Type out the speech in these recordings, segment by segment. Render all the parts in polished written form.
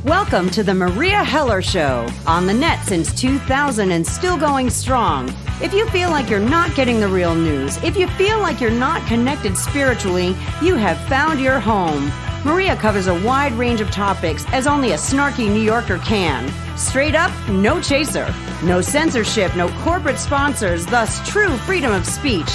Welcome to the Meria Heller Show, on the net since 2000 and still going strong. If you feel like you're not getting the real news, if you feel like you're not connected spiritually, you have found your home. Meria covers a wide range of topics as only a snarky New Yorker can. Straight up, no chaser. No censorship, no corporate sponsors, thus true freedom of speech.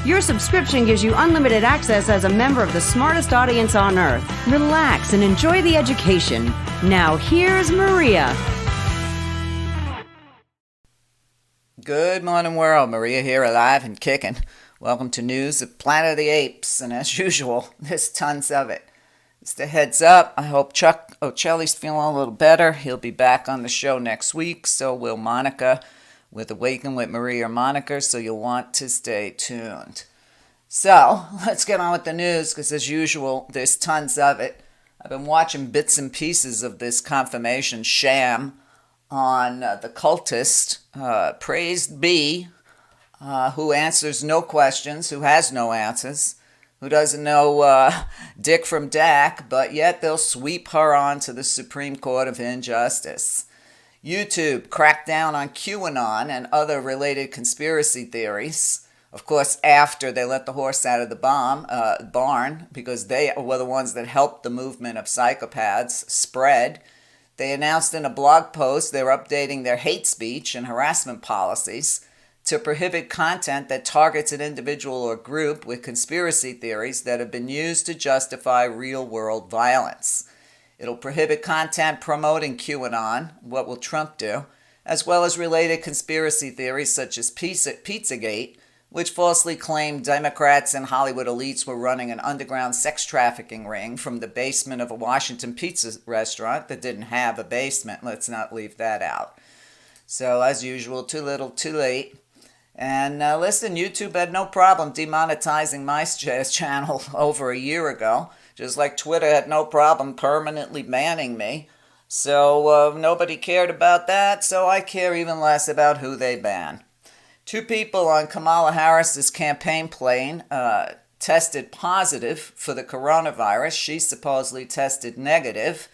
Your subscription gives you unlimited access as a member of the smartest audience on earth. Relax and enjoy the education. Now here's Meria. Good morning, world. Meria here, alive and kicking. Welcome to news of Planet of the Apes, and as usual, there's tons of it. Just a heads up, I hope Chuck Ocelli's feeling a little better. He'll be back on the show next week, so will Monica with Awaken with Meria Moniker, so you'll want to stay tuned. So, let's get on with the news, because as usual, there's tons of it. I've been watching bits and pieces of this confirmation sham on the cultist, Praised Be, who answers no questions, who has no answers, who doesn't know Dick from Dak, but yet they'll sweep her on to the Supreme Court of Injustice. YouTube cracked down on QAnon and other related conspiracy theories. Of course, after they let the horse out of the barn, because they were the ones that helped the movement of psychopaths spread. They announced in a blog post they were updating their hate speech and harassment policies to prohibit content that targets an individual or group with conspiracy theories that have been used to justify real-world violence. It'll prohibit content promoting QAnon, what will Trump do, as well as related conspiracy theories such as Pizzagate, which falsely claimed Democrats and Hollywood elites were running an underground sex trafficking ring from the basement of a Washington pizza restaurant that didn't have a basement. Let's not leave that out. So, as usual, too little, too late. And listen, YouTube had no problem demonetizing my channel over a year ago, just like Twitter had no problem permanently banning me. So nobody cared about that, so I care even less about who they ban. 2 people on Kamala Harris's campaign plane tested positive for the coronavirus. She supposedly tested negative,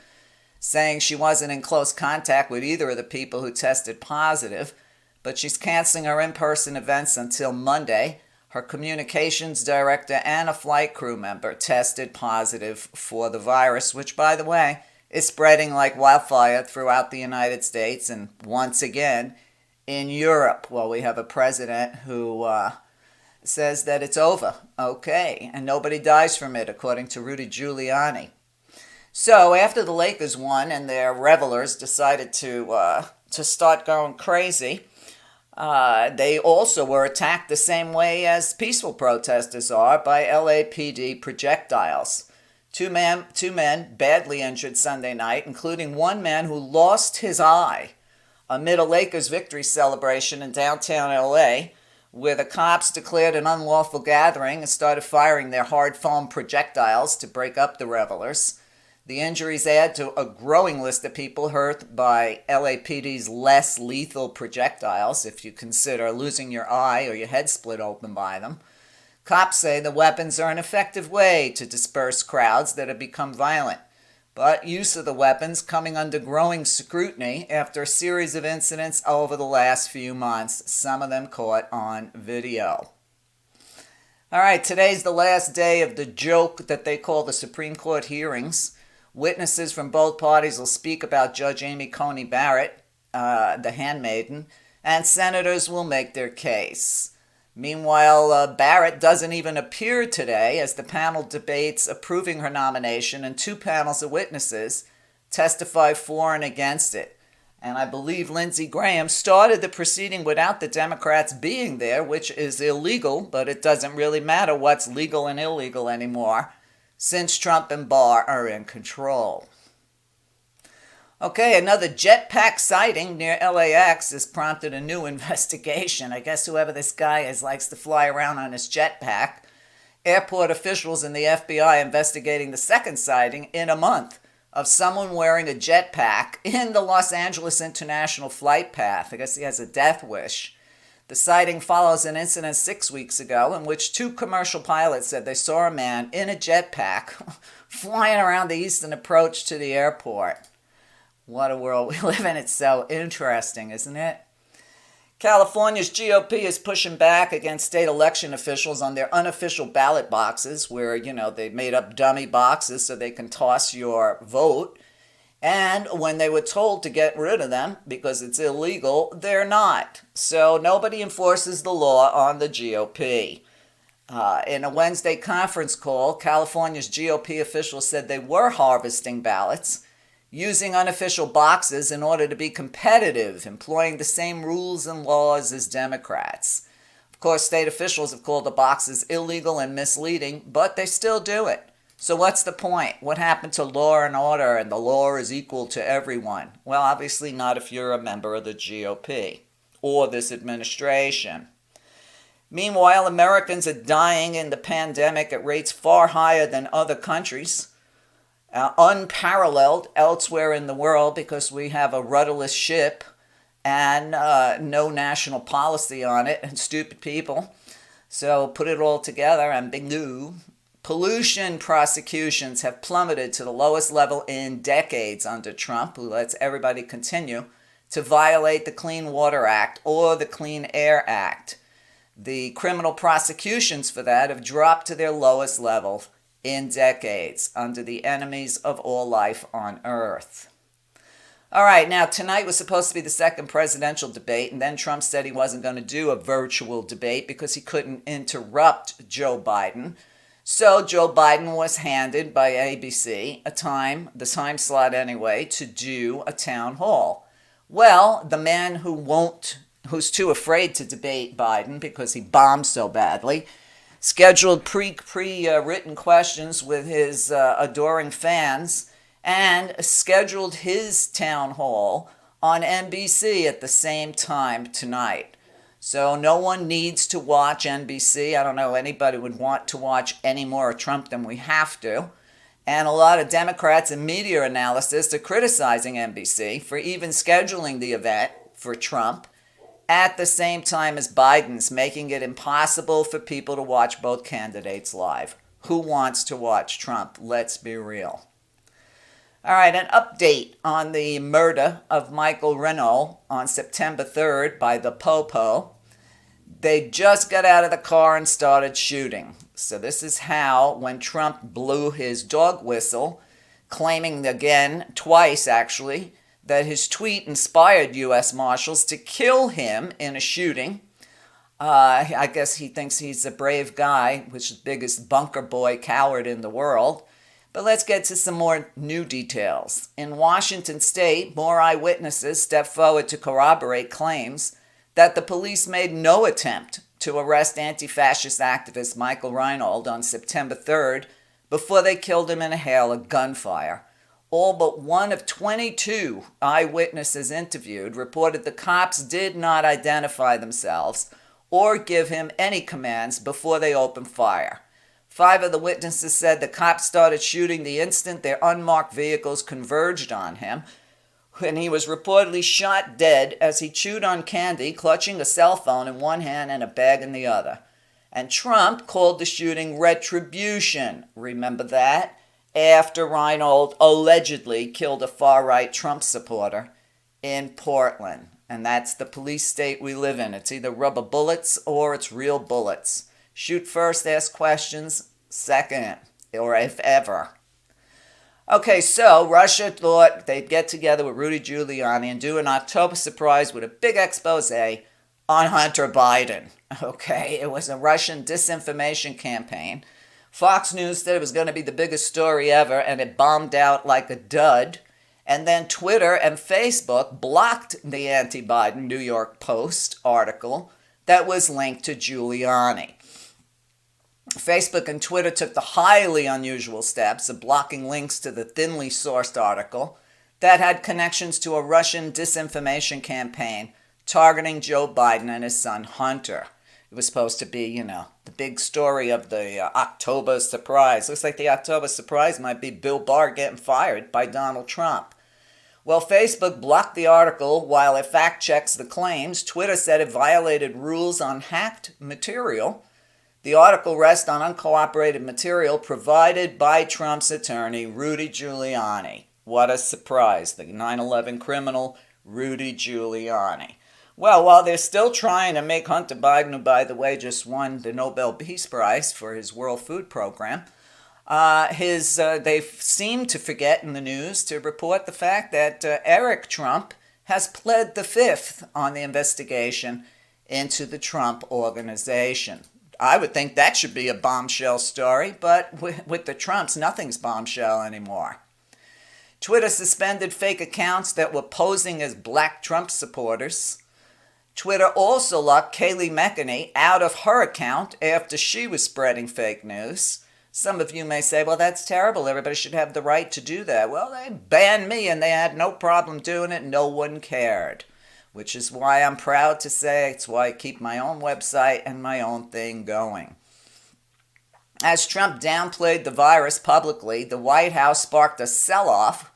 saying she wasn't in close contact with either of the people who tested positive, but she's canceling her in-person events until Monday. Her communications director and a flight crew member tested positive for the virus, which, by the way, is spreading like wildfire throughout the United States and once again in Europe. Well, we have a president who says that it's over, okay, and nobody dies from it, according to Rudy Giuliani. So after the Lakers won and their revelers decided to start going crazy, they also were attacked the same way as peaceful protesters are by LAPD projectiles. Two men badly injured Sunday night, including one man who lost his eye amid a Lakers victory celebration in downtown LA, where the cops declared an unlawful gathering and started firing their hard foam projectiles to break up the revelers. The injuries add to a growing list of people hurt by LAPD's less lethal projectiles, if you consider losing your eye or your head split open by them. Cops say the weapons are an effective way to disperse crowds that have become violent, but use of the weapons coming under growing scrutiny after a series of incidents over the last few months, some of them caught on video. All right, today's the last day of the joke that they call the Supreme Court hearings. Witnesses from both parties will speak about Judge Amy Coney Barrett, the handmaiden, and senators will make their case. Meanwhile, Barrett doesn't even appear today as the panel debates approving her nomination, and 2 panels of witnesses testify for and against it. And I believe Lindsey Graham started the proceeding without the Democrats being there, which is illegal, but it doesn't really matter what's legal and illegal anymore, since Trump and Barr are in control. Okay, another jetpack sighting near LAX has prompted a new investigation. I guess whoever this guy is likes to fly around on his jetpack. Airport officials and the FBI investigating the second sighting in a month of someone wearing a jetpack in the Los Angeles International flight path. I guess he has a death wish. The sighting follows an incident 6 weeks ago in which 2 commercial pilots said they saw a man in a jetpack flying around the eastern approach to the airport. What a world we live in. It's so interesting, isn't it? California's GOP is pushing back against state election officials on their unofficial ballot boxes where, they made up dummy boxes so they can toss your vote. And when they were told to get rid of them because it's illegal, they're not. So nobody enforces the law on the GOP. In a Wednesday conference call, California's GOP officials said they were harvesting ballots using unofficial boxes in order to be competitive, employing the same rules and laws as Democrats. Of course, state officials have called the boxes illegal and misleading, but they still do it. So what's the point? What happened to law and order and the law is equal to everyone? Well, obviously not if you're a member of the GOP or this administration. Meanwhile, Americans are dying in the pandemic at rates far higher than other countries. Unparalleled elsewhere in the world because we have a rudderless ship and no national policy on it and stupid people. So put it all together and bingo. Pollution prosecutions have plummeted to the lowest level in decades under Trump, who lets everybody continue to violate the Clean Water Act or the Clean Air Act. The criminal prosecutions for that have dropped to their lowest level in decades under the enemies of all life on Earth. All right, now tonight was supposed to be the second presidential debate, and then Trump said he wasn't going to do a virtual debate because he couldn't interrupt Joe Biden. So Joe Biden was handed by ABC the time slot anyway, to do a town hall. Well, the man who's too afraid to debate Biden because he bombed so badly, scheduled pre-written questions with his adoring fans and scheduled his town hall on NBC at the same time tonight. So no one needs to watch NBC. I don't know anybody would want to watch any more of Trump than we have to. And a lot of Democrats and media analysts are criticizing NBC for even scheduling the event for Trump at the same time as Biden's, making it impossible for people to watch both candidates live. Who wants to watch Trump? Let's be real. All right, an update on the murder of Michael Renault on September 3rd by the Popo. They just got out of the car and started shooting. So this is how, when Trump blew his dog whistle, claiming again, twice actually, that his tweet inspired U.S. Marshals to kill him in a shooting. I guess he thinks he's a brave guy, which is the biggest bunker boy coward in the world. But let's get to some more new details. In Washington state, more eyewitnesses stepped forward to corroborate claims that the police made no attempt to arrest anti-fascist activist Michael Reinold on September 3rd before they killed him in a hail of gunfire. All but one of 22 eyewitnesses interviewed reported the cops did not identify themselves or give him any commands before they opened fire. 5 of the witnesses said the cops started shooting the instant their unmarked vehicles converged on him, and he was reportedly shot dead as he chewed on candy, clutching a cell phone in one hand and a bag in the other. And Trump called the shooting retribution. Remember that? After Reinold allegedly killed a far-right Trump supporter in Portland. And that's the police state we live in. It's either rubber bullets or it's real bullets. Shoot first, ask questions second, or if ever. Okay, so Russia thought they'd get together with Rudy Giuliani and do an October surprise with a big expose on Hunter Biden. Okay, it was a Russian disinformation campaign. Fox News said it was going to be the biggest story ever, and it bombed out like a dud. And then Twitter and Facebook blocked the anti-Biden New York Post article that was linked to Giuliani. Facebook and Twitter took the highly unusual steps of blocking links to the thinly sourced article that had connections to a Russian disinformation campaign targeting Joe Biden and his son Hunter. It was supposed to be, the big story of the October surprise. Looks like the October surprise might be Bill Barr getting fired by Donald Trump. Well, Facebook blocked the article while it fact-checks the claims. Twitter said it violated rules on hacked material. The article rests on uncooperated material provided by Trump's attorney, Rudy Giuliani. What a surprise. The 9/11 criminal, Rudy Giuliani. Well, while they're still trying to make Hunter Biden, who, by the way, just won the Nobel Peace Prize for his World Food Program, they seem to forget in the news to report the fact that Eric Trump has pled the fifth on the investigation into the Trump Organization. I would think that should be a bombshell story, but with the Trumps, nothing's bombshell anymore. Twitter suspended fake accounts that were posing as black Trump supporters. Twitter also locked Kayleigh McEnany out of her account after she was spreading fake news. Some of you may say, well, that's terrible. Everybody should have the right to do that. Well, they banned me and they had no problem doing it. No one cared, which is why I'm proud to say it's why I keep my own website and my own thing going. As Trump downplayed the virus publicly, the White House sparked a sell-off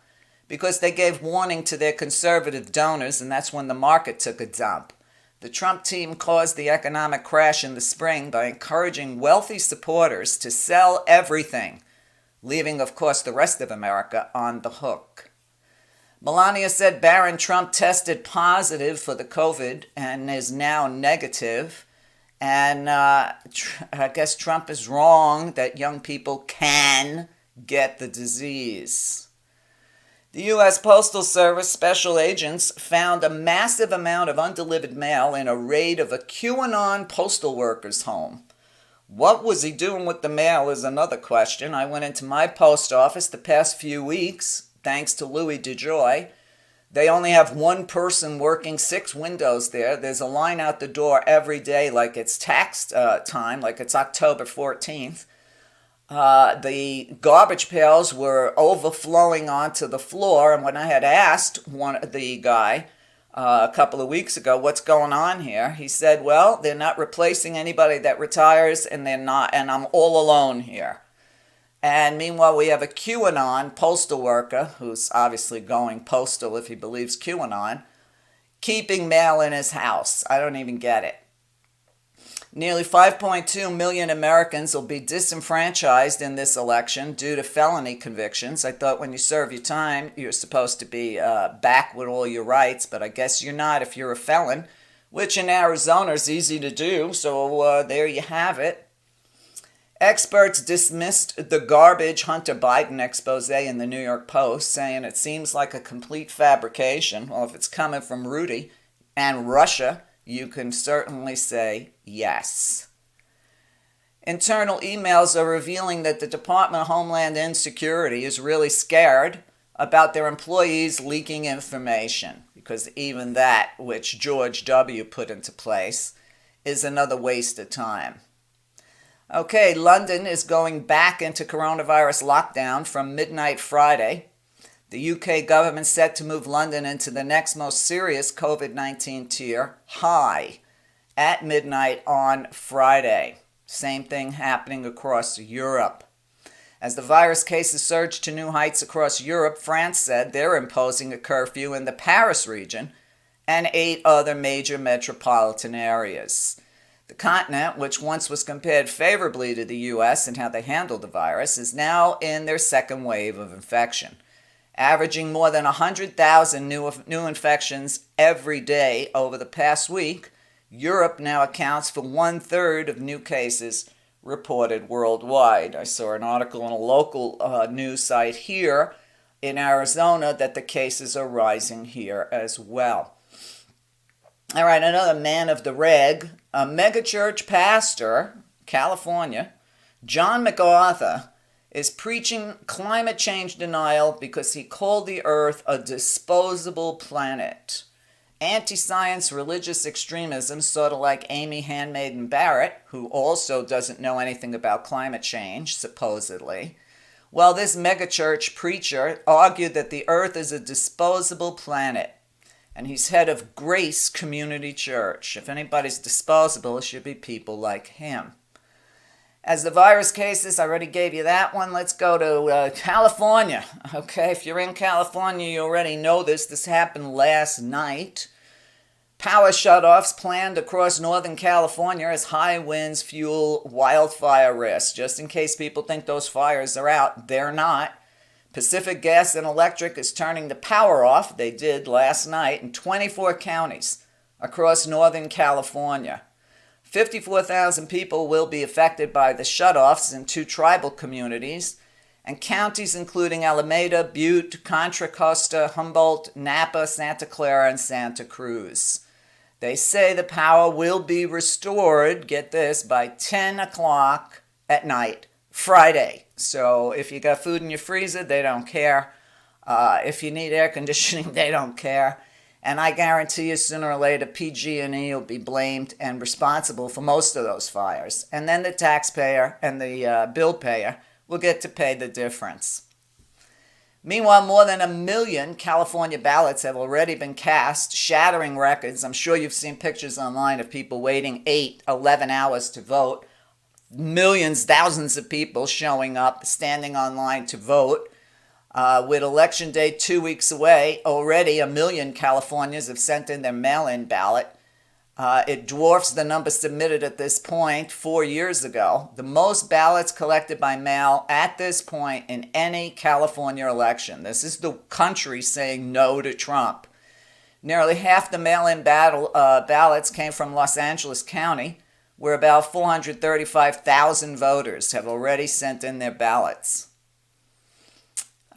because they gave warning to their conservative donors, and that's when the market took a dump. The Trump team caused the economic crash in the spring by encouraging wealthy supporters to sell everything, leaving, of course, the rest of America on the hook. Melania said Barron Trump tested positive for the COVID and is now negative. And I guess Trump is wrong that young people can get the disease. The U.S. Postal Service special agents found a massive amount of undelivered mail in a raid of a QAnon postal worker's home. What was he doing with the mail is another question. I went into my post office the past few weeks, thanks to Louis DeJoy. They only have one person working 6 windows there. There's a line out the door every day like it's tax time, like it's October 14th. The garbage pails were overflowing onto the floor, and when I had asked the guy a couple of weeks ago, what's going on here, he said, well, they're not replacing anybody that retires, and I'm all alone here. And meanwhile, we have a QAnon postal worker, who's obviously going postal if he believes QAnon, keeping mail in his house. I don't even get it. Nearly 5.2 million Americans will be disenfranchised in this election due to felony convictions. I thought when you serve your time, you're supposed to be back with all your rights, but I guess you're not if you're a felon, which in Arizona is easy to do, so there you have it. Experts dismissed the garbage Hunter Biden expose in the New York Post, saying it seems like a complete fabrication. Well, if it's coming from Rudy and Russia, you can certainly say yes. Internal emails are revealing that the Department of Homeland Security is really scared about their employees leaking information, because even that, which George W. put into place, is another waste of time. Okay, London is going back into coronavirus lockdown from midnight Friday. The UK government set to move London into the next most serious COVID-19 tier, high, at midnight on Friday. Same thing happening across Europe. As the virus cases surged to new heights across Europe, France said they're imposing a curfew in the Paris region and 8 other major metropolitan areas. The continent, which once was compared favorably to the US in how they handled the virus, is now in their second wave of infection. Averaging more than 100,000 new infections every day over the past week, Europe now accounts for 1/3 of new cases reported worldwide. I saw an article on a local news site here in Arizona that the cases are rising here as well. All right, another man of the reg, a megachurch pastor, California, John MacArthur, is preaching climate change denial because he called the earth a disposable planet. Anti-science religious extremism, sort of like Amy Handmaiden Barrett, who also doesn't know anything about climate change, supposedly. Well, this megachurch preacher argued that the earth is a disposable planet, and he's head of Grace Community Church. If anybody's disposable, it should be people like him. As the virus cases, I already gave you that one. Let's go to California. Okay, if you're in California, you already know this. This happened last night. Power shutoffs planned across Northern California as high winds fuel wildfire risk. Just in case people think those fires are out, they're not. Pacific Gas and Electric is turning the power off. They did last night in 24 counties across Northern California. 54,000 people will be affected by the shutoffs in 2 tribal communities, and counties including Alameda, Butte, Contra Costa, Humboldt, Napa, Santa Clara, and Santa Cruz. They say the power will be restored, get this, by 10 o'clock at night, Friday. So if you got food in your freezer, they don't care. If you need air conditioning, they don't care. And I guarantee you sooner or later PG&E will be blamed and responsible for most of those fires. And then the taxpayer and the bill payer will get to pay the difference. Meanwhile, more than 1 million California ballots have already been cast, shattering records. I'm sure you've seen pictures online of people waiting 8, 11 hours to vote. Millions, thousands of people showing up, standing online to vote. With Election Day 2 weeks away, already 1 million Californians have sent in their mail-in ballot. It dwarfs the number submitted at this point 4 years ago. The most ballots collected by mail at this point in any California election. This is the country saying no to Trump. Nearly half the mail-in ballots came from Los Angeles County, where about 435,000 voters have already sent in their ballots.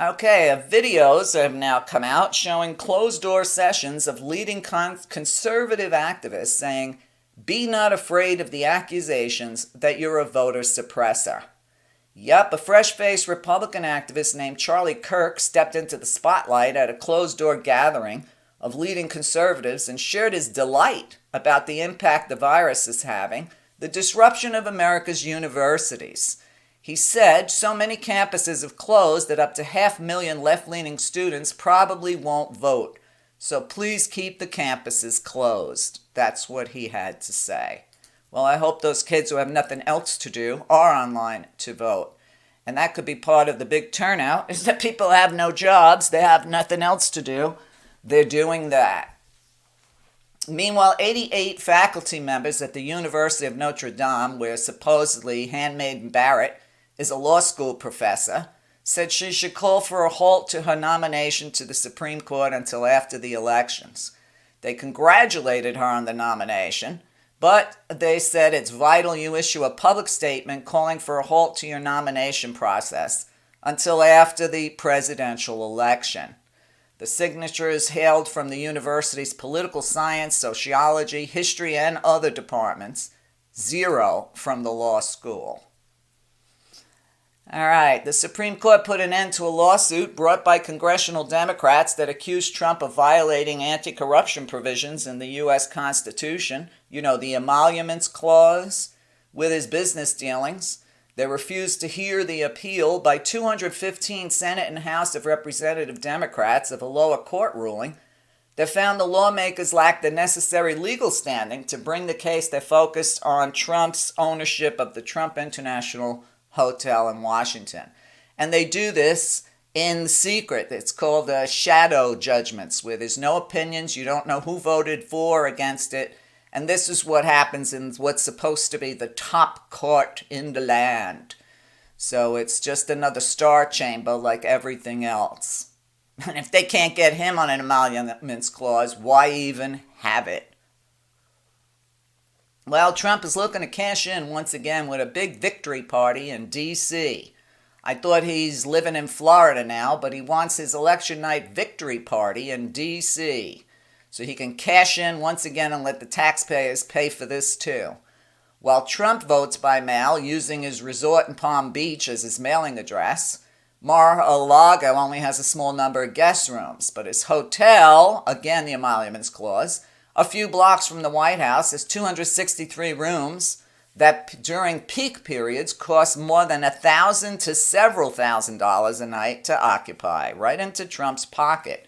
Okay, videos have now come out showing closed-door sessions of leading conservative activists saying, "Be not afraid of the accusations that you're a voter suppressor." Yep, a fresh-faced Republican activist named Charlie Kirk stepped into the spotlight at a closed-door gathering of leading conservatives and shared his delight about the impact the virus is having, the disruption of America's universities. He said so many campuses have closed that up to 500,000 left-leaning students probably won't vote. So please keep the campuses closed. That's what he had to say. Well, I hope those kids who have nothing else to do are online to vote. And that could be part of the big turnout, is that people have no jobs, they have nothing else to do. They're doing that. Meanwhile, 88 faculty members at the University of Notre Dame, where supposedly Handmaiden Barrett is a law school professor, said she should call for a halt to her nomination to the Supreme Court until after the elections. They congratulated her on the nomination, but they said it's vital you issue a public statement calling for a halt to your nomination process until after the presidential election. The signatures hailed from the university's political science, sociology, history, and other departments. 0 from the law school. All right, the Supreme Court put an end to a lawsuit brought by congressional Democrats that accused Trump of violating anti-corruption provisions in the U.S. Constitution. You know, the emoluments clause with his business dealings. They refused to hear the appeal by 215 Senate and House of Representative Democrats of a lower court ruling that found the lawmakers lacked the necessary legal standing to bring the case that focused on Trump's ownership of the Trump International Hotel in Washington. And they do this in secret. It's called shadow judgments, where there's no opinions, you don't know who voted for or against it. And this is what happens in what's supposed to be the top court in the land. So it's just another star chamber like everything else. And if they can't get him on an emoluments clause, why even have it? Well, Trump is looking to cash in once again with a big victory party in D.C. I thought he's living in Florida now, but he wants his election night victory party in D.C. so he can cash in once again and let the taxpayers pay for this too. While Trump votes by mail using his resort in Palm Beach as his mailing address, Mar-a-Lago only has a small number of guest rooms, but his hotel, again the emoluments clause, a few blocks from the White House, has 263 rooms that during peak periods cost more than $1,000 to several $1,000s a night to occupy, right into Trump's pocket.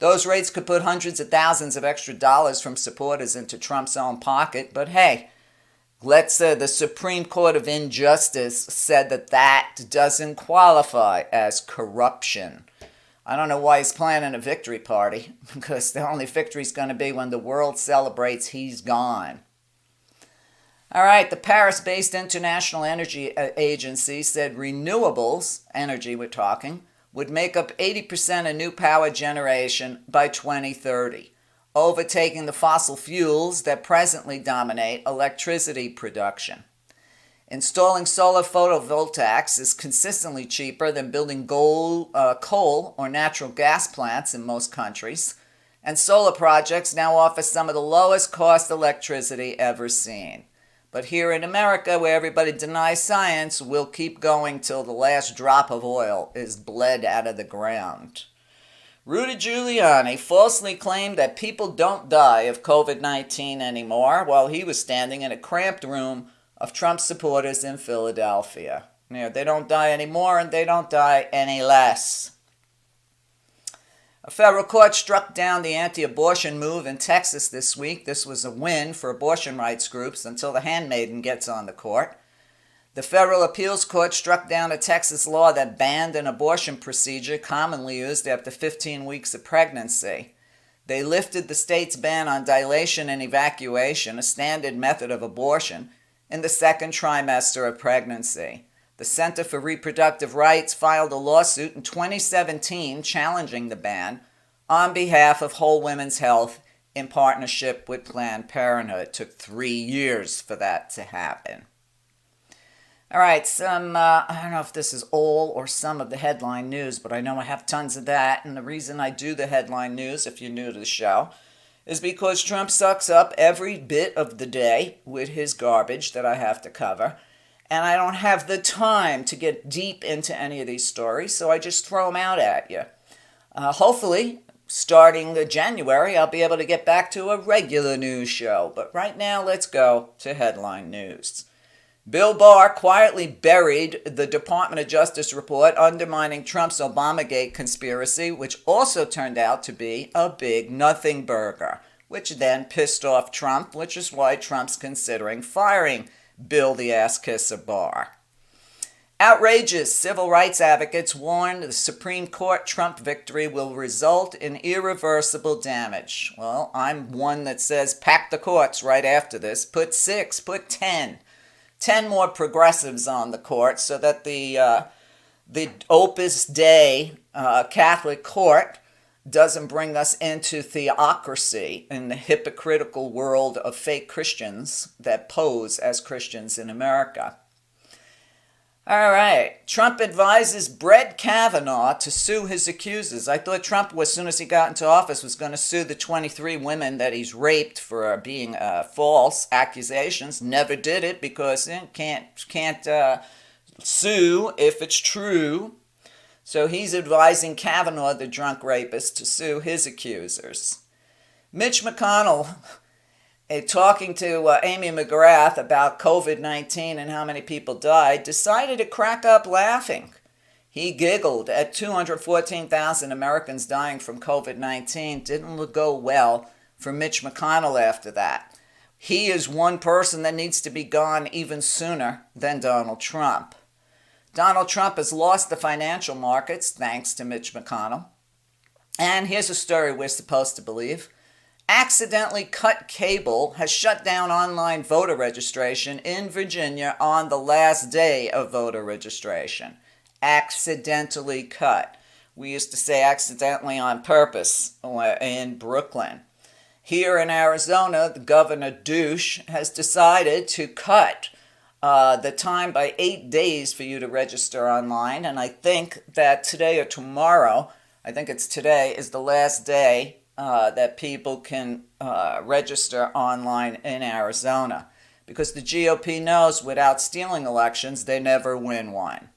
Those rates could put hundreds of thousands of extra dollars from supporters into Trump's own pocket, but hey, the Supreme Court of Injustice said that doesn't qualify as corruption. I don't know why he's planning a victory party, because the only victory is going to be when the world celebrates he's gone. All right, the Paris-based International Energy Agency said renewables, energy we're talking, would make up 80% of new power generation by 2030, overtaking the fossil fuels that presently dominate electricity production. Installing solar photovoltaics is consistently cheaper than building coal or natural gas plants in most countries, and solar projects now offer some of the lowest cost electricity ever seen. But here in America, where everybody denies science, we'll keep going till the last drop of oil is bled out of the ground. Rudy Giuliani falsely claimed that people don't die of COVID-19 anymore while he was standing in a cramped room of Trump supporters in Philadelphia. They don't die anymore and they don't die any less. A federal court struck down the anti-abortion move in Texas this week. This was a win for abortion rights groups until the handmaiden gets on the court. The federal appeals court struck down a Texas law that banned an abortion procedure commonly used after 15 weeks of pregnancy. They lifted the state's ban on dilation and evacuation, a standard method of abortion, in the second trimester of pregnancy. The Center for Reproductive Rights filed a lawsuit in 2017 challenging the ban on behalf of Whole Women's Health in partnership with Planned Parenthood. It took 3 years for that to happen. All right, I don't know if this is all or some of the headline news, but I know I have tons of that. And the reason I do the headline news, if you're new to the show, is because Trump sucks up every bit of the day with his garbage that I have to cover. And I don't have the time to get deep into any of these stories, so I just throw them out at you. Hopefully, starting January, I'll be able to get back to a regular news show. But right now, let's go to headline news. Bill Barr quietly buried the Department of Justice report undermining Trump's Obamagate conspiracy, which also turned out to be a big nothing burger, which then pissed off Trump, which is why Trump's considering firing Bill the ass kisser Barr. Outrageous civil rights advocates warned the Supreme Court Trump victory will result in irreversible damage. Well, I'm one that says pack the courts right after this. Put 6, put 10 more progressives on the court so that the Opus Dei Catholic court doesn't bring us into theocracy in the hypocritical world of fake Christians that pose as Christians in America. All right, Trump advises Brett Kavanaugh to sue his accusers. I thought Trump, as soon as he got into office, was going to sue the 23 women that he's raped for being false accusations. Never did it because he can't sue if it's true. So he's advising Kavanaugh, the drunk rapist, to sue his accusers. Mitch McConnell, talking to Amy McGrath about COVID-19 and how many people died, decided to crack up laughing. He giggled at 214,000 Americans dying from COVID-19. Didn't go well for Mitch McConnell after that. He is one person that needs to be gone even sooner than Donald Trump. Donald Trump has lost the financial markets thanks to Mitch McConnell. And here's a story we're supposed to believe. Accidentally cut cable has shut down online voter registration in Virginia on the last day of voter registration. Accidentally cut. We used to say accidentally on purpose in Brooklyn. Here in Arizona, the Governor Douche has decided to cut the time by 8 days for you to register online. And I think that today or tomorrow, I think it's today, is the last day that people can register online in Arizona. Because the GOP knows without stealing elections, they never win one.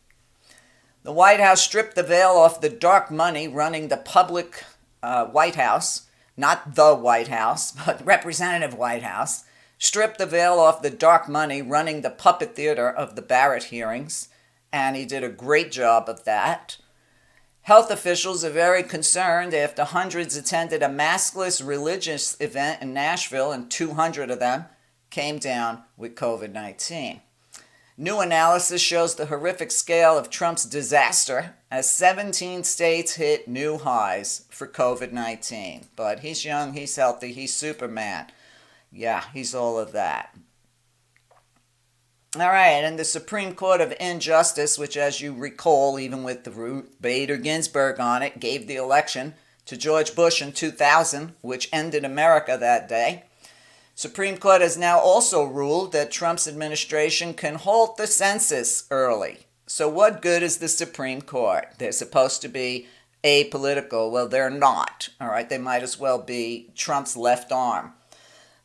The White House stripped the veil off the dark money running the public White House, not the White House, but Representative White House, stripped the veil off the dark money running the puppet theater of the Barrett hearings, and he did a great job of that. Health officials are very concerned after hundreds attended a maskless religious event in Nashville and 200 of them came down with COVID-19. New analysis shows the horrific scale of Trump's disaster as 17 states hit new highs for COVID-19. But he's young, he's healthy, he's Superman. Yeah, he's all of that. All right, and the Supreme Court of Injustice, which, as you recall, even with the Ruth Bader Ginsburg on it, gave the election to George Bush in 2000, which ended America that day. Supreme Court has now also ruled that Trump's administration can halt the census early. So what good is the Supreme Court? They're supposed to be apolitical. Well, they're not. All right, they might as well be Trump's left arm.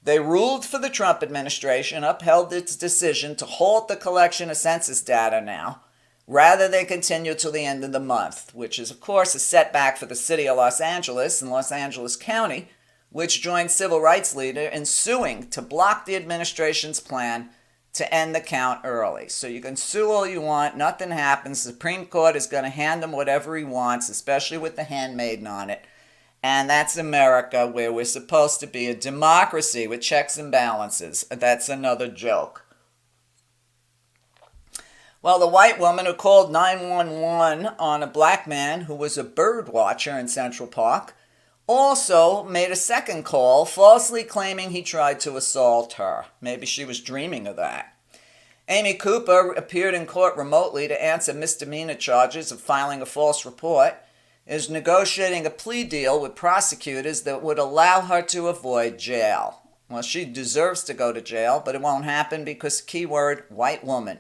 They ruled for the Trump administration, upheld its decision to halt the collection of census data now, rather than continue till the end of the month, which is, of course, a setback for the city of Los Angeles and Los Angeles County, which joined civil rights leader in suing to block the administration's plan to end the count early. So you can sue all you want, nothing happens. The Supreme Court is going to hand him whatever he wants, especially with the handmaiden on it. And that's America, where we're supposed to be a democracy with checks and balances. That's another joke. Well, the white woman who called 911 on a black man who was a bird watcher in Central Park also made a second call, falsely claiming he tried to assault her. Maybe she was dreaming of that. Amy Cooper appeared in court remotely to answer misdemeanor charges of filing a false report, is negotiating a plea deal with prosecutors that would allow her to avoid jail. Well, she deserves to go to jail, but it won't happen because, keyword, white woman.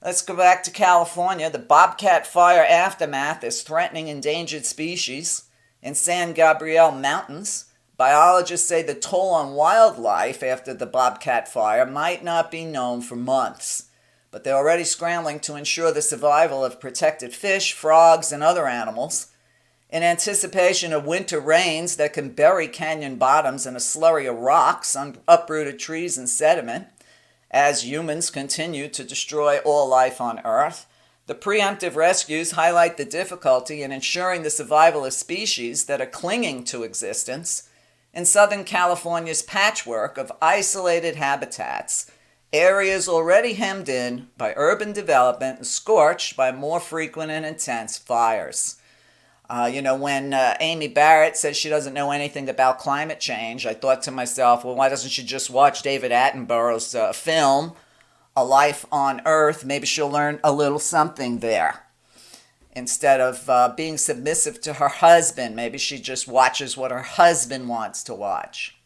Let's go back to California. The bobcat fire aftermath is threatening endangered species. In San Gabriel Mountains, biologists say the toll on wildlife after the bobcat fire might not be known for months, but they're already scrambling to ensure the survival of protected fish, frogs, and other animals in anticipation of winter rains that can bury canyon bottoms in a slurry of rocks, uprooted trees, and sediment. As humans continue to destroy all life on Earth, the preemptive rescues highlight the difficulty in ensuring the survival of species that are clinging to existence in Southern California's patchwork of isolated habitats, areas already hemmed in by urban development and scorched by more frequent and intense fires. When Amy Barrett says she doesn't know anything about climate change, I thought to myself, well, why doesn't she just watch David Attenborough's film, A Life on Earth? Maybe she'll learn a little something there. Instead of being submissive to her husband, maybe she just watches what her husband wants to watch.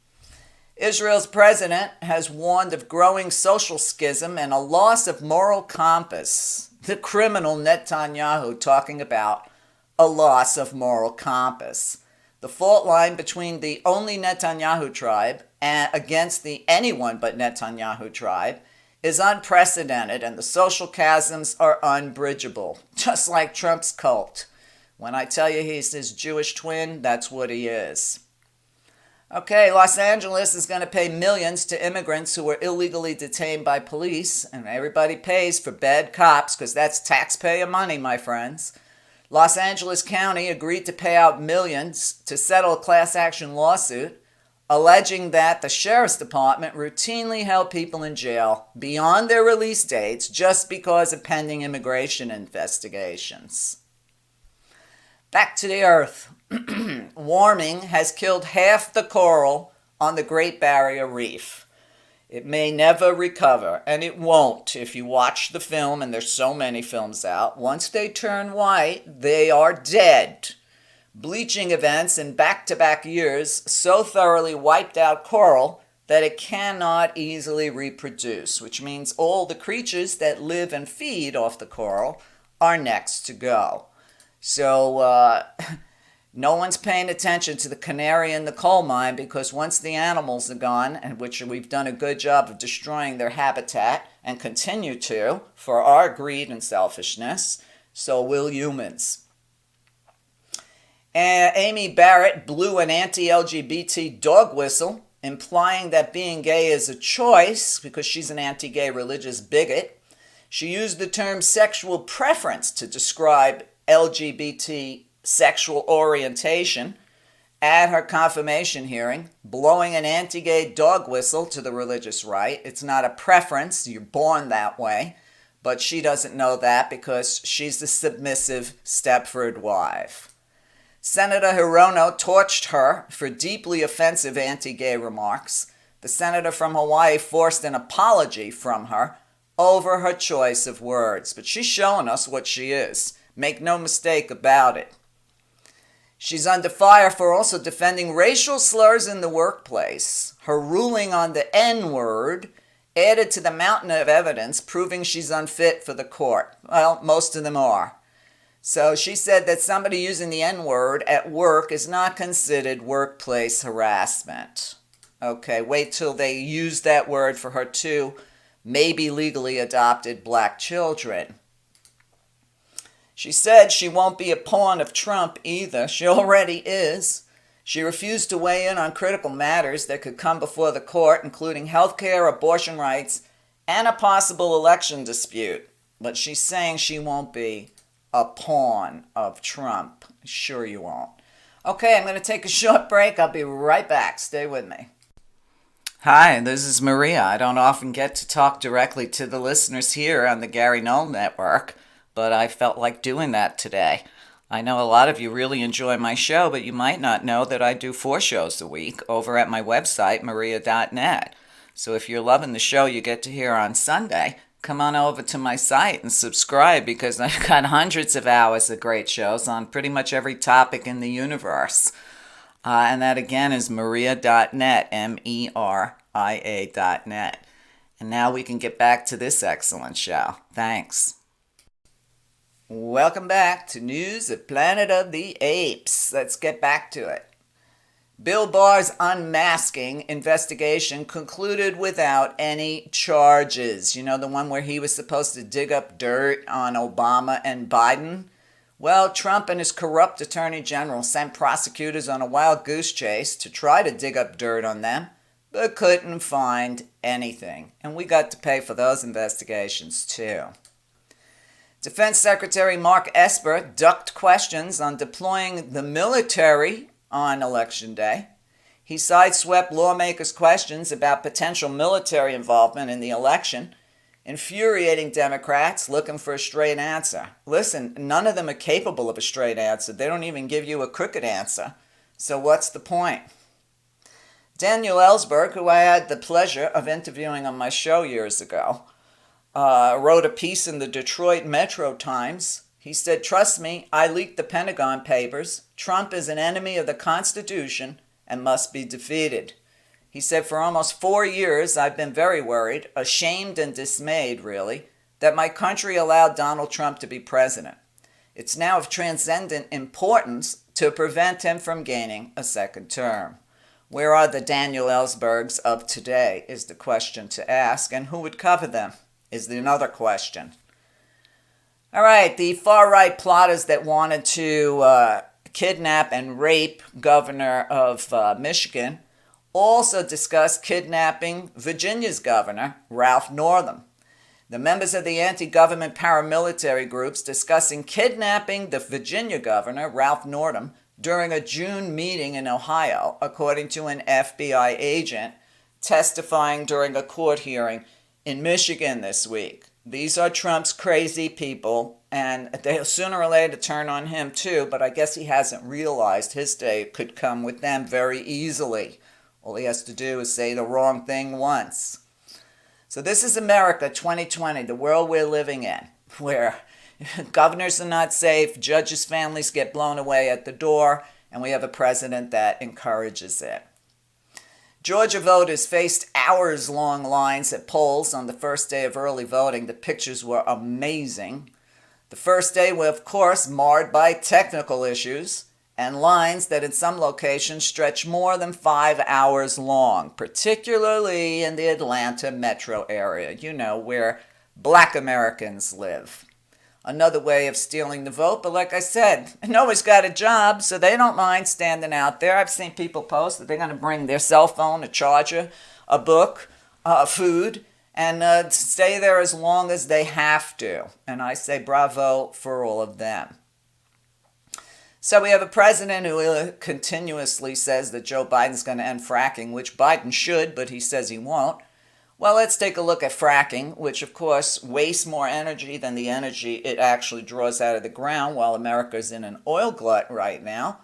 Israel's president has warned of growing social schism and a loss of moral compass. The criminal Netanyahu talking about a loss of moral compass. The fault line between the only Netanyahu tribe and against the anyone but Netanyahu tribe is unprecedented, and the social chasms are unbridgeable, just like Trump's cult. When I tell you he's his Jewish twin, that's what he is. Okay, Los Angeles is going to pay millions to immigrants who were illegally detained by police, and everybody pays for bad cops because that's taxpayer money, my friends. Los Angeles County agreed to pay out millions to settle a class action lawsuit alleging that the sheriff's department routinely held people in jail beyond their release dates just because of pending immigration investigations. Back to the earth. Warming has killed half the coral on the Great Barrier Reef. It may never recover, and it won't if you watch the film, and there's so many films out. Once they turn white, they are dead. Bleaching events in back-to-back years so thoroughly wiped out coral that it cannot easily reproduce, which means all the creatures that live and feed off the coral are next to go. So no one's paying attention to the canary in the coal mine, because once the animals are gone, and which we've done a good job of destroying their habitat and continue to for our greed and selfishness, so will humans. Amy Barrett blew an anti-LGBT dog whistle, implying that being gay is a choice because she's an anti-gay religious bigot. She used the term sexual preference to describe LGBT sexual orientation at her confirmation hearing, blowing an anti-gay dog whistle to the religious right. It's not a preference, you're born that way, but she doesn't know that because she's the submissive Stepford wife. Senator Hirono torched her for deeply offensive anti-gay remarks. The senator from Hawaii forced an apology from her, over her choice of words. But she's showing us what she is. Make no mistake about it. She's under fire for also defending racial slurs in the workplace. Her ruling on the N-word added to the mountain of evidence proving she's unfit for the court. Well, most of them are. So she said that somebody using the N-word at work is not considered workplace harassment. Okay, wait till they use that word for her two maybe legally adopted black children. She said she won't be a pawn of Trump either. She already is. She refused to weigh in on critical matters that could come before the court, including health care, abortion rights, and a possible election dispute. But she's saying she won't be a pawn of Trump. Sure you won't. Okay, I'm going to take a short break. I'll be right back. Stay with me. Hi, this is Meria. I don't often get to talk directly to the listeners here on the Gary Knoll Network, but I felt like doing that today. I know a lot of you really enjoy my show, but you might not know that I do 4 shows a week over at my website, meria.net. So if you're loving the show you get to hear on Sunday, come on over to my site and subscribe, because I've got hundreds of hours of great shows on pretty much every topic in the universe. And that again is meria.net, meria.net. And now we can get back to this excellent show. Thanks. Welcome back to News of Planet of the Apes. Let's get back to it. Bill Barr's unmasking investigation concluded without any charges. You know, the one where he was supposed to dig up dirt on Obama and Biden? Well, Trump and his corrupt attorney general sent prosecutors on a wild goose chase to try to dig up dirt on them, but couldn't find anything. And we got to pay for those investigations too. Defense Secretary Mark Esper ducked questions on deploying the military on Election Day. He sideswept lawmakers' questions about potential military involvement in the election, infuriating Democrats looking for a straight answer. Listen, none of them are capable of a straight answer. They don't even give you a crooked answer. So what's the point? Daniel Ellsberg, who I had the pleasure of interviewing on my show years ago, wrote a piece in the Detroit Metro Times. He said, "Trust me, I leaked the Pentagon Papers. Trump is an enemy of the Constitution and must be defeated." He said, "For almost 4 years, I've been very worried, ashamed and dismayed, really, that my country allowed Donald Trump to be president. It's now of transcendent importance to prevent him from gaining a second term." Where are the Daniel Ellsbergs of today is the question to ask, and who would cover them is another question. All right, the far-right plotters that wanted to kidnap and rape Governor of Michigan also discussed kidnapping Virginia's governor, Ralph Northam. The members of the anti-government paramilitary groups discussing kidnapping the Virginia governor, Ralph Northam, during a June meeting in Ohio, according to an FBI agent testifying during a court hearing in Michigan this week. These are Trump's crazy people, and they'll sooner or later turn on him too, but I guess he hasn't realized his day could come with them very easily. All he has to do is say the wrong thing once. So this is America 2020, the world we're living in, where governors are not safe, judges' families get blown away at the door, and we have a president that encourages it. Georgia voters faced hours-long lines at polls on the first day of early voting. The pictures were amazing. The first day was, of course, marred by technical issues and lines that in some locations stretched more than 5 hours long, particularly in the Atlanta metro area, you know, where Black Americans live. Another way of stealing the vote, but like I said, nobody's got a job, so they don't mind standing out there. I've seen people post that they're going to bring their cell phone, a charger, a book, food, and stay there as long as they have to. And I say bravo for all of them. So we have a president who continuously says that Joe Biden's going to end fracking, which Biden should, but he says he won't. Well, let's take a look at fracking, which of course wastes more energy than the energy it actually draws out of the ground while America's in an oil glut right now.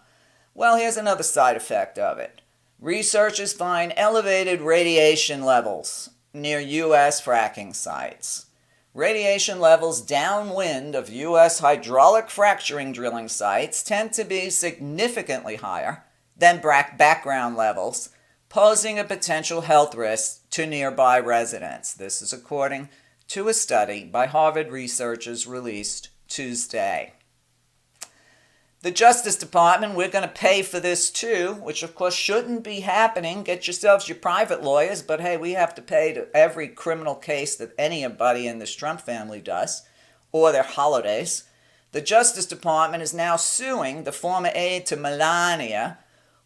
Well, here's another side effect of it. Researchers find elevated radiation levels near U.S. fracking sites. Radiation levels downwind of U.S. hydraulic fracturing drilling sites tend to be significantly higher than background levels, posing a potential health risk to nearby residents. This is according to a study by Harvard researchers released Tuesday. The Justice Department, we're going to pay for this too, which of course shouldn't be happening. Get yourselves your private lawyers, but hey, we have to pay to every criminal case that anybody in this Trump family does, or their holidays. The Justice Department is now suing the former aide to Melania,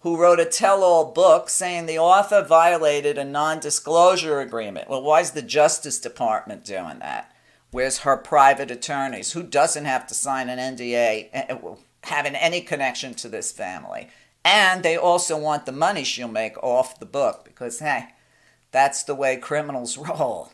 who wrote a tell-all book saying the author violated a non-disclosure agreement. Well, why is the Justice Department doing that? Where's her private attorneys? Who doesn't have to sign an NDA having any connection to this family? And they also want the money she'll make off the book because, hey, that's the way criminals roll.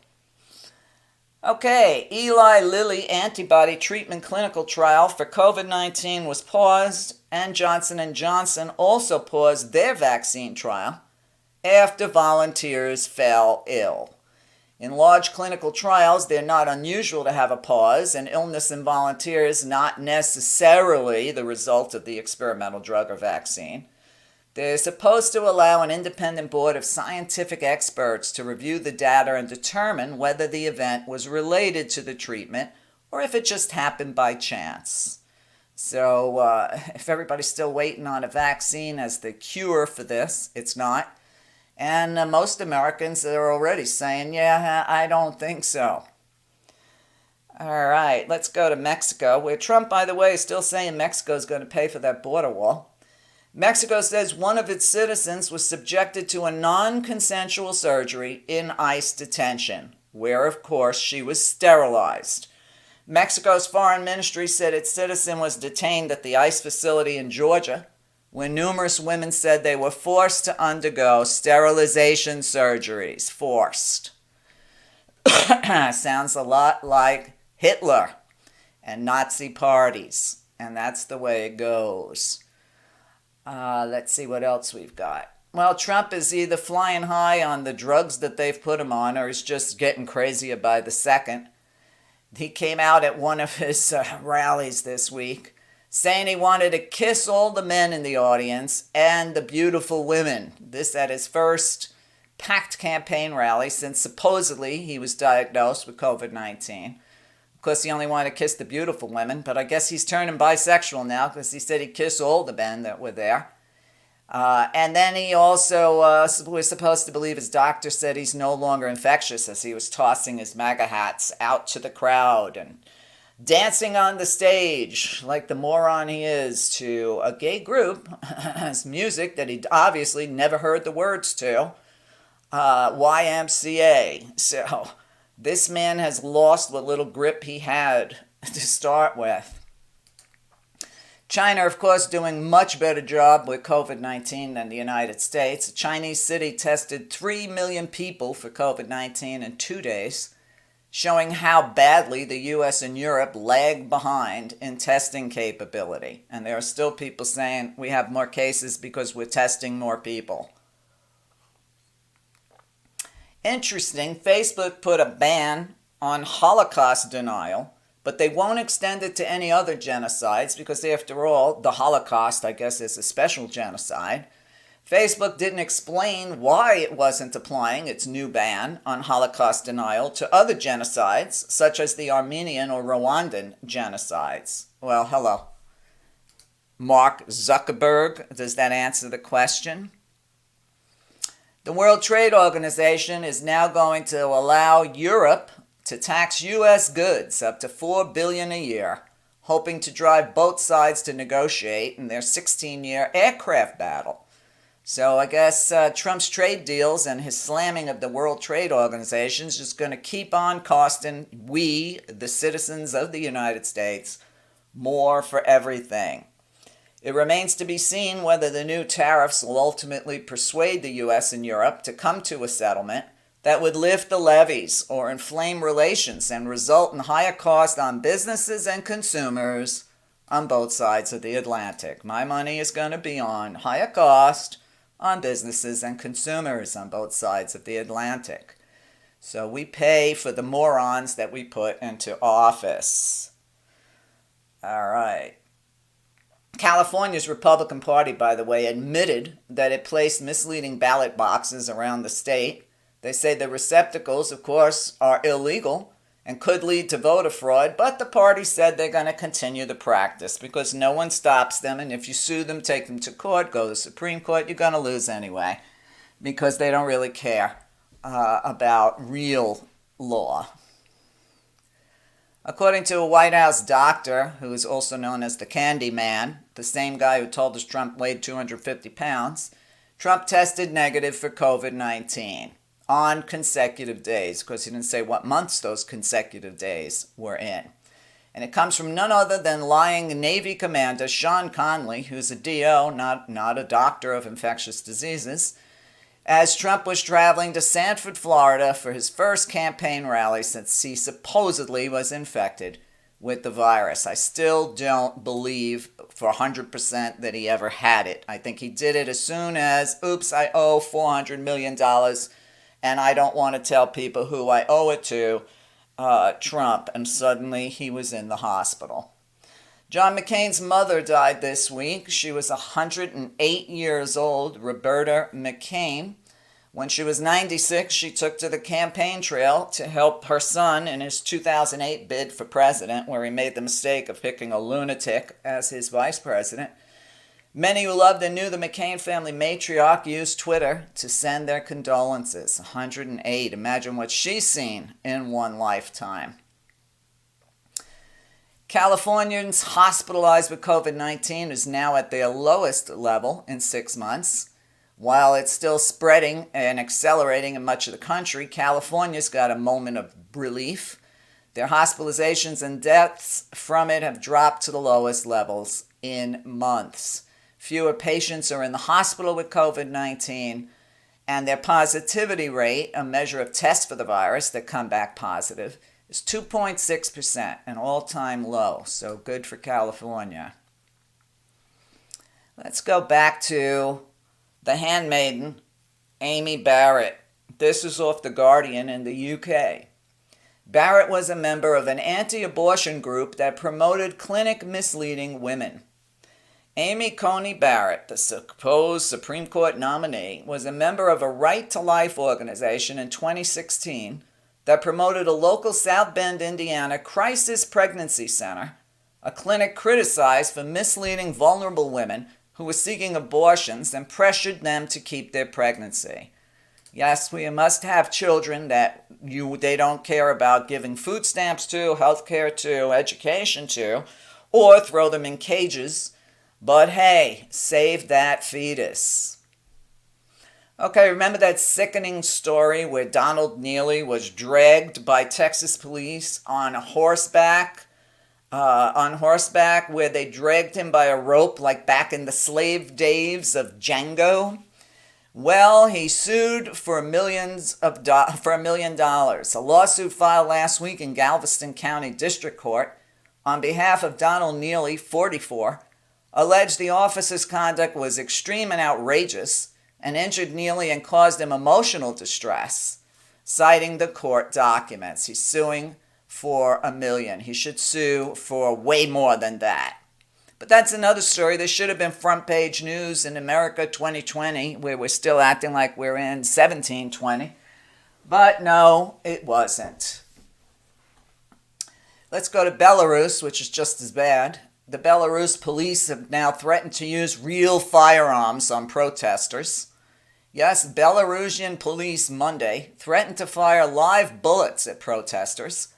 Okay, Eli Lilly antibody treatment clinical trial for COVID-19 was paused, and Johnson & Johnson also paused their vaccine trial after volunteers fell ill. In large clinical trials, they're not unusual to have a pause, and illness in volunteers not necessarily the result of the experimental drug or vaccine. They're supposed to allow an independent board of scientific experts to review the data and determine whether the event was related to the treatment or if it just happened by chance. So if everybody's still waiting on a vaccine as the cure for this, it's not. And most Americans are already saying, yeah, I don't think so. All right, let's go to Mexico, where Trump, by the way, is still saying Mexico is going to pay for that border wall. Mexico says one of its citizens was subjected to a non-consensual surgery in ICE detention, where, of course, she was sterilized. Mexico's foreign ministry said its citizen was detained at the ICE facility in Georgia, where numerous women said they were forced to undergo sterilization surgeries. Forced. Sounds a lot like Hitler and Nazi parties, and that's the way it goes. Let's see what else we've got. Well, Trump is either flying high on the drugs that they've put him on, or he's just getting crazier by the second. He came out at one of his rallies this week saying he wanted to kiss all the men in the audience and the beautiful women. This at his first packed campaign rally since supposedly he was diagnosed with COVID-19. Of course, he only wanted to kiss the beautiful women, but I guess he's turning bisexual now because he said he'd kiss all the men that were there. And then he also was supposed to believe his doctor said he's no longer infectious as he was tossing his MAGA hats out to the crowd and dancing on the stage like the moron he is to a gay group, music that he obviously never heard the words to, YMCA. So this man has lost what little grip he had to start with. China, of course, doing much better job with COVID-19 than the United States. A Chinese city tested 3 million people for COVID-19 in 2 days, showing how badly the US and Europe lag behind in testing capability. And there are still people saying we have more cases because we're testing more people. Interesting, Facebook put a ban on Holocaust denial, but they won't extend it to any other genocides because, after all, the Holocaust, I guess, is a special genocide. Facebook didn't explain why it wasn't applying its new ban on Holocaust denial to other genocides, such as the Armenian or Rwandan genocides. Well, hello. Mark Zuckerberg, does that answer the question? The World Trade Organization is now going to allow Europe to tax U.S. goods up to $4 billion a year, hoping to drive both sides to negotiate in their 16-year aircraft battle. So I guess Trump's trade deals and his slamming of the World Trade Organization is just going to keep on costing we, the citizens of the United States, more for everything. It remains to be seen whether the new tariffs will ultimately persuade the U.S. and Europe to come to a settlement that would lift the levies or inflame relations and result in higher costs on businesses and consumers on both sides of the Atlantic. My money is going to be on higher cost on businesses and consumers on both sides of the Atlantic. So we pay for the morons that we put into office. All right. California's Republican Party, by the way, admitted that it placed misleading ballot boxes around the state. They say the receptacles, of course, are illegal and could lead to voter fraud, but the party said they're going to continue the practice because no one stops them, and if you sue them, take them to court, go to the Supreme Court, you're going to lose anyway because they don't really care about real law. According to a White House doctor, who is also known as the Candy Man, the same guy who told us Trump weighed 250 pounds, Trump tested negative for COVID-19 on consecutive days, because he didn't say what months those consecutive days were in. And it comes from none other than lying Navy Commander Sean Conley, who's a DO, not a doctor of infectious diseases, as Trump was traveling to Sanford, Florida for his first campaign rally since he supposedly was infected with the virus. I still don't believe for 100% that he ever had it. I think he did it as soon as, oops, I owe $400 million and I don't want to tell people who I owe it to, Trump, and suddenly he was in the hospital. John McCain's mother died this week. She was 108 years old, Roberta McCain. When she was 96, she took to the campaign trail to help her son in his 2008 bid for president, where he made the mistake of picking a lunatic as his vice president. Many who loved and knew the McCain family matriarch used Twitter to send their condolences. 108. Imagine what she's seen in one lifetime. Californians hospitalized with COVID-19 is now at their lowest level in 6 months. While it's still spreading and accelerating in much of the country, California's got a moment of relief. Their hospitalizations and deaths from it have dropped to the lowest levels in months. Fewer patients are in the hospital with COVID-19, and their positivity rate, a measure of tests for the virus that come back positive, is 2.6%, an all-time low. So good for California. Let's go back to the handmaiden, Amy Barrett. This is off The Guardian in the UK. Barrett was a member of an anti-abortion group that promoted clinic misleading women. Amy Coney Barrett, the supposed Supreme Court nominee, was a member of a Right to Life organization in 2016 that promoted a local South Bend, Indiana crisis pregnancy center, a clinic criticized for misleading vulnerable women who were seeking abortions and pressured them to keep their pregnancy. Yes, we must have children that they don't care about giving food stamps to, health care to, education to, or throw them in cages. But hey, save that fetus. Okay, remember that sickening story where Donald Neely was dragged by Texas police on horseback, where they dragged him by a rope like back in the slave days of Django? Well, he sued for $1 million. A lawsuit filed last week in Galveston County District Court on behalf of Donald Neely, 44, alleged the officer's conduct was extreme and outrageous and injured Neely and caused him emotional distress, citing the court documents. He's suing for $1 million. He should sue for way more than that. But that's another story. There should have been front page news in America 2020, where we're still acting like we're in 1720. But no, it wasn't. Let's go to Belarus, which is just as bad. The Belarus police have now threatened to use real firearms on protesters. Yes, Belarusian police Monday threatened to fire live bullets at protesters,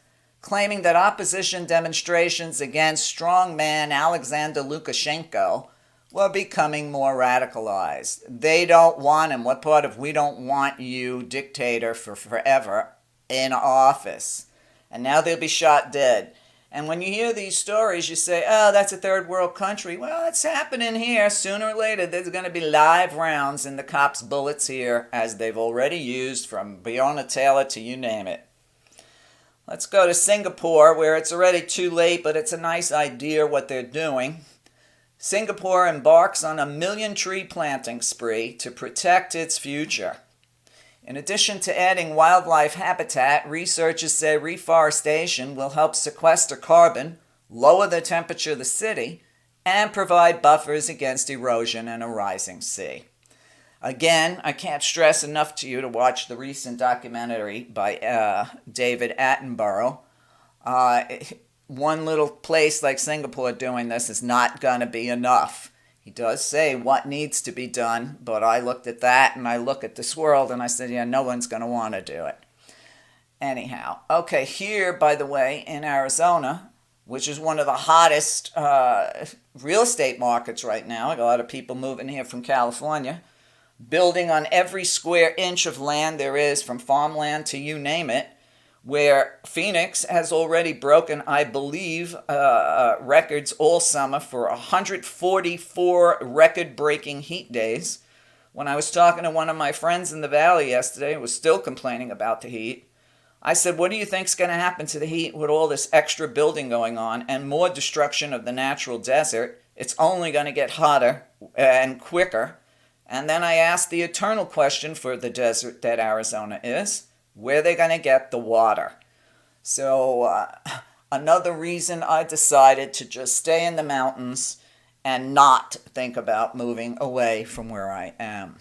claiming that opposition demonstrations against strongman Alexander Lukashenko were becoming more radicalized. They don't want him. What part of "we don't want you, dictator for forever," in office? And now they'll be shot dead. And when you hear these stories, you say, oh, that's a third world country. Well, it's happening here. Sooner or later, there's going to be live rounds in the cops' bullets here, as they've already used from Breonna Taylor to you name it. Let's go to Singapore, where it's already too late, but it's a nice idea what they're doing. Singapore embarks on a 1 million tree planting spree to protect its future. In addition to adding wildlife habitat, researchers say reforestation will help sequester carbon, lower the temperature of the city, and provide buffers against erosion and a rising sea. Again, I can't stress enough to you to watch the recent documentary by David Attenborough. One little place like Singapore doing this is not going to be enough. He does say what needs to be done, but I looked at that and I look at this world and I said, yeah, no one's going to want to do it. Anyhow, okay, here, by the way, in Arizona, which is one of the hottest real estate markets right now, a lot of people moving here from California, building on every square inch of land there is, from farmland to you name it, where Phoenix has already broken, I believe, records all summer for 144 record-breaking heat days. When I was talking to one of my friends in the valley yesterday, who was still complaining about the heat, I said, what do you think's going to happen to the heat with all this extra building going on and more destruction of the natural desert? It's only going to get hotter and quicker. And then I asked the eternal question for the desert that Arizona is, where are they going to get the water? So another reason I decided to just stay in the mountains and not think about moving away from where I am.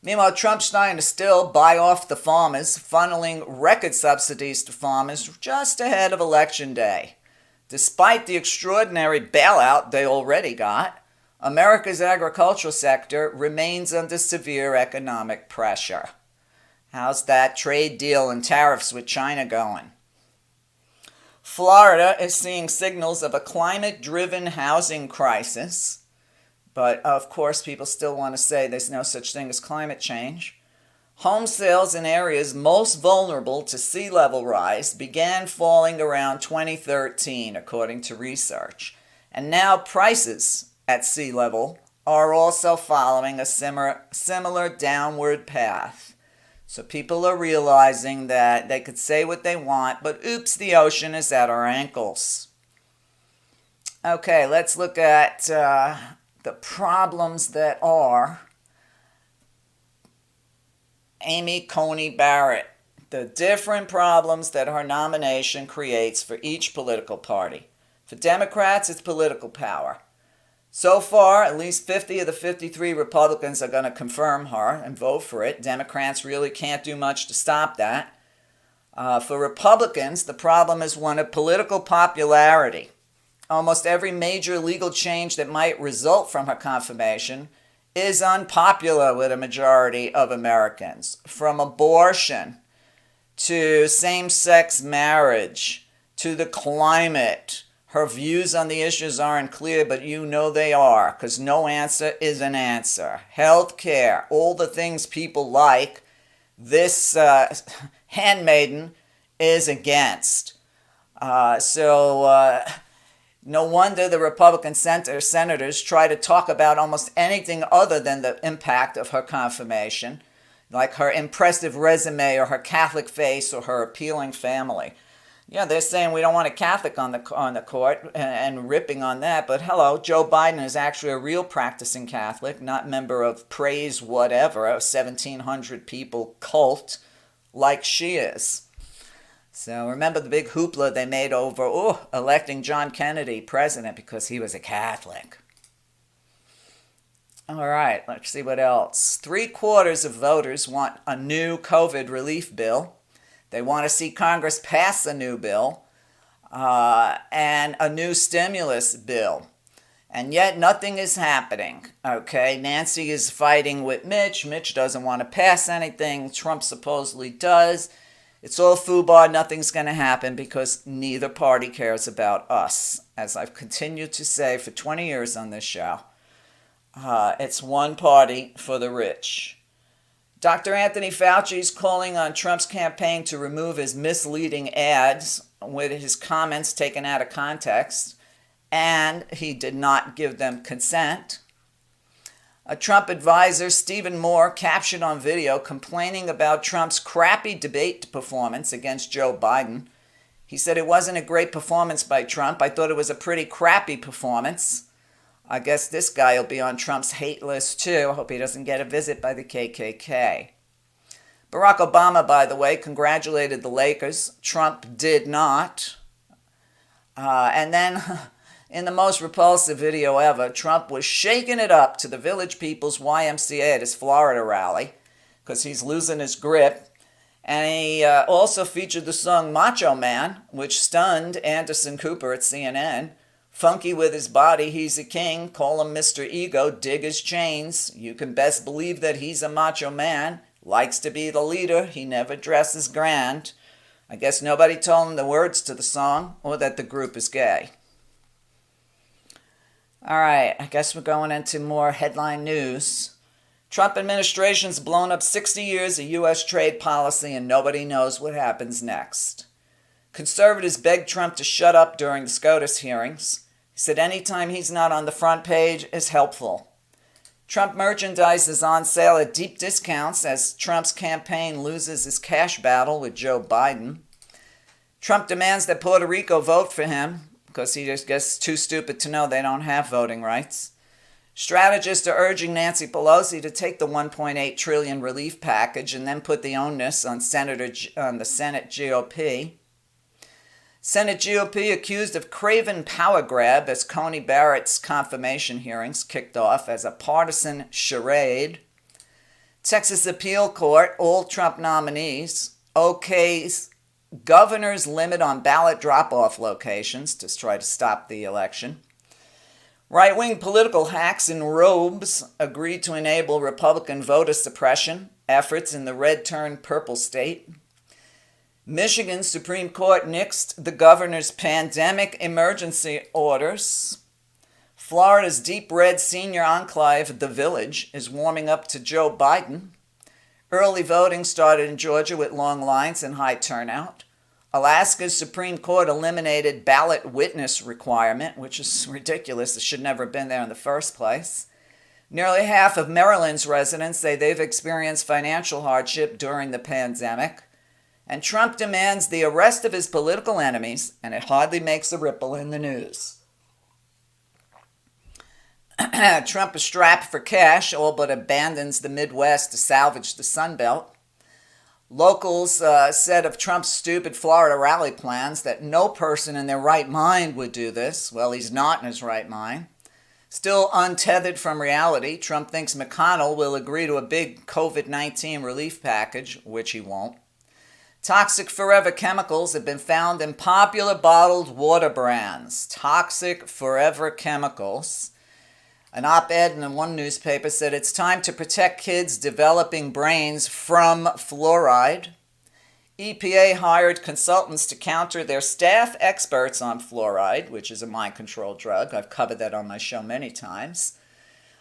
Meanwhile, Trump's trying to still buy off the farmers, funneling record subsidies to farmers just ahead of Election Day. Despite the extraordinary bailout they already got, America's agricultural sector remains under severe economic pressure. How's that trade deal and tariffs with China going? Florida is seeing signals of a climate-driven housing crisis, but of course people still want to say there's no such thing as climate change. Home sales in areas most vulnerable to sea level rise began falling around 2013, according to research, and now prices at sea level are also following a similar downward path. So people are realizing that they could say what they want, but oops, the ocean is at our ankles. Okay, let's look at the problems that are Amy Coney Barrett. The different problems that her nomination creates for each political party. For Democrats, it's political power. So far, at least 50 of the 53 Republicans are going to confirm her and vote for it. Democrats really can't do much to stop that. For Republicans, the problem is one of political popularity. Almost every major legal change that might result from her confirmation is unpopular with a majority of Americans. From abortion to same-sex marriage to the climate. Her views on the issues aren't clear, but you know they are, because no answer is an answer. Health care, all the things people like, this handmaiden is against. So no wonder the Republican senators try to talk about almost anything other than the impact of her confirmation, like her impressive resume or her Catholic face or her appealing family. Yeah, they're saying we don't want a Catholic on the court and ripping on that. But hello, Joe Biden is actually a real practicing Catholic, not member of Praise Whatever, a 1,700 people cult like she is. So remember the big hoopla they made over electing John Kennedy president because he was a Catholic. All right, let's see what else. 3/4 of voters want a new COVID relief bill. They want to see Congress pass a new bill and a new stimulus bill. And yet nothing is happening, okay? Nancy is fighting with Mitch. Mitch doesn't want to pass anything. Trump supposedly does. It's all FUBAR. Nothing's going to happen because neither party cares about us. As I've continued to say for 20 years on this show, it's one party for the rich. Dr. Anthony Fauci is calling on Trump's campaign to remove his misleading ads with his comments taken out of context, and he did not give them consent. A Trump advisor, Stephen Moore, captured on video complaining about Trump's crappy debate performance against Joe Biden. He said it wasn't a great performance by Trump. I thought it was a pretty crappy performance. I guess this guy will be on Trump's hate list too. I hope he doesn't get a visit by the KKK. Barack Obama, by the way, congratulated the Lakers. Trump did not. And then, in the most repulsive video ever, Trump was shaking it up to the Village People's YMCA at his Florida rally because he's losing his grip. And he also featured the song Macho Man, which stunned Anderson Cooper at CNN. Funky with his body, he's a king. Call him Mr. Ego, dig his chains. You can best believe that he's a macho man. Likes to be the leader, he never dresses grand. I guess nobody told him the words to the song or that the group is gay. All right, I guess we're going into more headline news. Trump administration's blown up 60 years of U.S. trade policy and nobody knows what happens next. Conservatives begged Trump to shut up during the SCOTUS hearings. He said anytime he's not on the front page is helpful. Trump merchandise is on sale at deep discounts as Trump's campaign loses his cash battle with Joe Biden. Trump demands that Puerto Rico vote for him because he just gets too stupid to know they don't have voting rights. Strategists are urging Nancy Pelosi to take the $1.8 trillion relief package and then put the onus on the Senate GOP. Senate GOP accused of craven power grab as Coney Barrett's confirmation hearings kicked off as a partisan charade. Texas Appeal Court, all Trump nominees, okays governor's limit on ballot drop-off locations to try to stop the election. Right-wing political hacks in robes agreed to enable Republican voter suppression efforts in the red-turned-purple state. Michigan's Supreme Court nixed the governor's pandemic emergency orders. Florida's deep red senior enclave, The Village, is warming up to Joe Biden. Early voting started in Georgia with long lines and high turnout. Alaska's Supreme Court eliminated ballot witness requirement, which is ridiculous. It should never have been there in the first place. Nearly half of Maryland's residents say they've experienced financial hardship during the pandemic. And Trump demands the arrest of his political enemies, and it hardly makes a ripple in the news. Trump is strapped for cash, all but abandons the Midwest to salvage the Sun Belt. Locals said of Trump's stupid Florida rally plans that no person in their right mind would do this. Well, he's not in his right mind. Still untethered from reality, Trump thinks McConnell will agree to a big COVID-19 relief package, which he won't. Toxic forever chemicals have been found in popular bottled water brands. Toxic forever chemicals. An op-ed in one newspaper said it's time to protect kids' developing brains from fluoride. EPA hired consultants to counter their staff experts on fluoride, which is a mind-control drug. I've covered that on my show many times.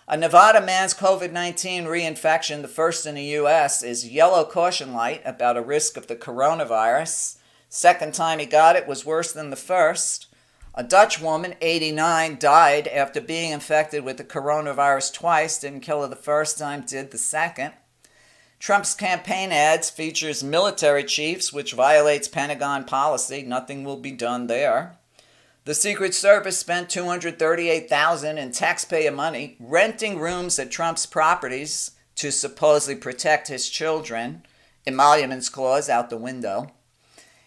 A Nevada man's COVID-19 reinfection, the first in the U.S., is yellow caution light about a risk of the coronavirus. Second time he got it was worse than the first. A Dutch woman, 89, died after being infected with the coronavirus twice. Didn't kill her the first time, did the second. Trump's campaign ads features military chiefs, which violates Pentagon policy. Nothing will be done there. The Secret Service spent $238,000 in taxpayer money renting rooms at Trump's properties to supposedly protect his children. Emoluments clause out the window.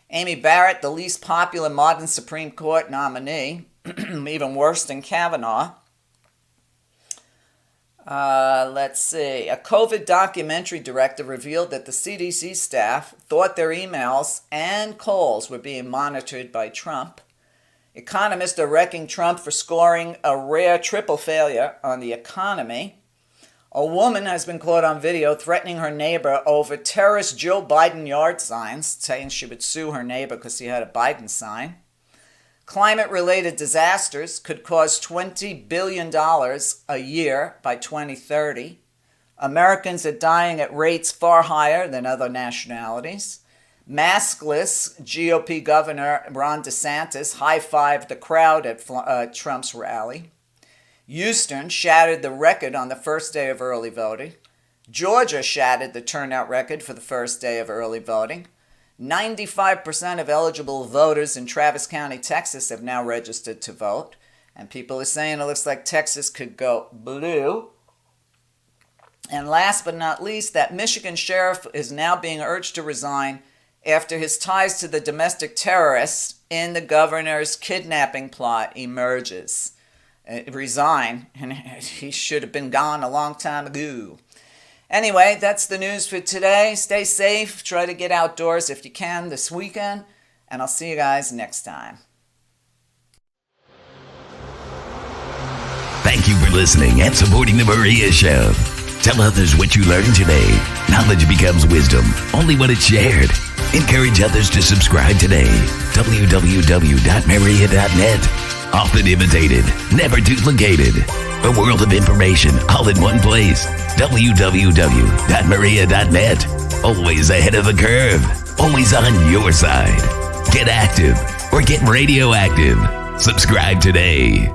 Amy Barrett, the least popular modern Supreme Court nominee, even worse than Kavanaugh. Let's see. A COVID documentary director revealed that the CDC staff thought their emails and calls were being monitored by Trump. Economists are wrecking Trump for scoring a rare triple failure on the economy. A woman has been caught on video threatening her neighbor over terrorist Joe Biden yard signs, saying she would sue her neighbor because he had a Biden sign. Climate-related disasters could cost $20 billion a year by 2030. Americans are dying at rates far higher than other nationalities. Maskless GOP Governor Ron DeSantis high-fived the crowd at Trump's rally. Houston shattered the record on the first day of early voting. Georgia shattered the turnout record for the first day of early voting. 95% of eligible voters in Travis County, Texas have now registered to vote. And people are saying it looks like Texas could go blue. And last but not least, that Michigan sheriff is now being urged to resign after his ties to the domestic terrorists in the governor's kidnapping plot emerges. Resign, and he should have been gone a long time ago. Anyway, that's the news for today. Stay safe. Try to get outdoors if you can this weekend. And I'll see you guys next time. Thank you for listening and supporting The Meria Show. Tell others what you learned today. Knowledge becomes wisdom only when it's shared. Encourage others to subscribe today. www.meria.net. Often imitated, never duplicated. A world of information all in one place. www.meria.net. Always ahead of the curve. Always on your side. Get active or get radioactive. Subscribe today.